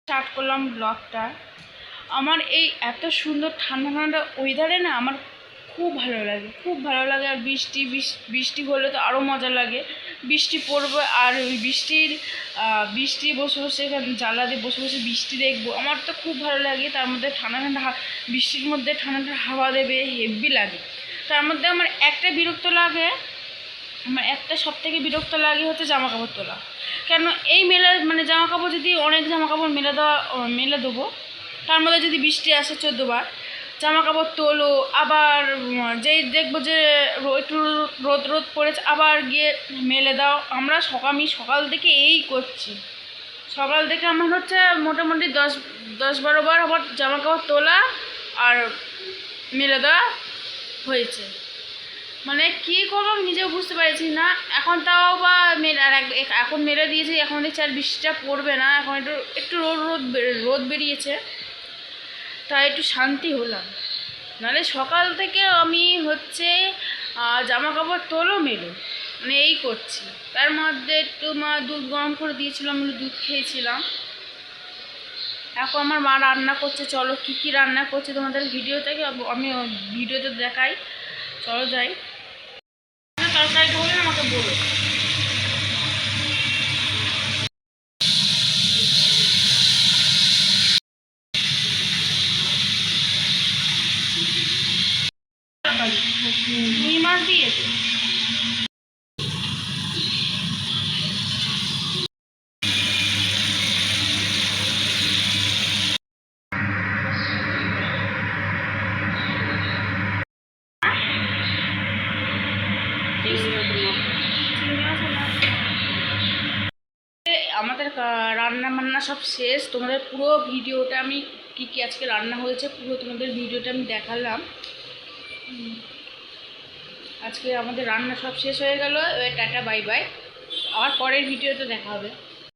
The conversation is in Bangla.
স্টার্ট করলাম ব্লগটা। আমার এই এত সুন্দর ঠান্ডা ঠান্ডা ওয়েদারে না আমার খুব ভালো লাগে, খুব ভালো লাগে। আর বৃষ্টি হলে তো আরও মজা লাগে। বৃষ্টি পড়বে আর ওই বৃষ্টি বসে বসে এখানে জানলা দিয়ে বসে বসে বৃষ্টি দেখবো, আমার তো খুব ভালো লাগে। তার মধ্যে ঠান্ডা ঠান্ডা বৃষ্টির মধ্যে ঠান্ডা ঠান্ডা হাওয়া দেবে, হেভি লাগে। তার মধ্যে আমার একটা বিরক্ত লাগে, আমার একটা সব থেকে বিরক্ত লাগে হচ্ছে জামা কাপড় তোলা। কেন এই জামা কাপড় যদি অনেক জামা কাপড় মেলে দেবো, তার মধ্যে যদি বৃষ্টি আসে 14 বার, জামা কাপড় তোলো, আবার যেই দেখবো যে একটু রোদ পড়েছে আবার গিয়ে মেলে দাও। আমি সকাল থেকে এই করছি। সকাল থেকে আমার হচ্ছে মোটামুটি 10-12 বার আবার জামা কাপড় তোলা আর মেলে দেওয়া হয়েছে। মানে কী করবো আমি নিজেও বুঝতে পারছি না। এখন তাও বা এখন মেলে দিয়েছি, এখন দেখছি আর বৃষ্টিটা পড়বে না, এখন একটু রোদ বেরিয়েছে, তাই একটু শান্তি হলাম। নাহলে সকাল থেকে আমি হচ্ছে জামা কাপড় তোলো মেলো, মানে এই করছি। তার মধ্যে একটু দুধ গরম করে দিয়েছিলাম, দুধ খেয়েছিলাম। এখন আমার মা রান্না করছে, চলো কী কী রান্না করছে তোমাদের আমি ভিডিওতে দেখাই। চলো যাই। তরকারিটা হলে আমাকে বলো। রুই মাছ দিয়েছে। আমাদের রান্না বান্না সব শেষ। তোমাদের পুরো ভিডিওটা আমি কী কী আজকে রান্না হয়েছে পুরো তোমাদের ভিডিওটা আমি দেখালাম। আজকে আমাদের রান্না সব শেষ হয়ে গেল। টাটা বাই বাই, আবার পরের ভিডিওতে দেখা হবে।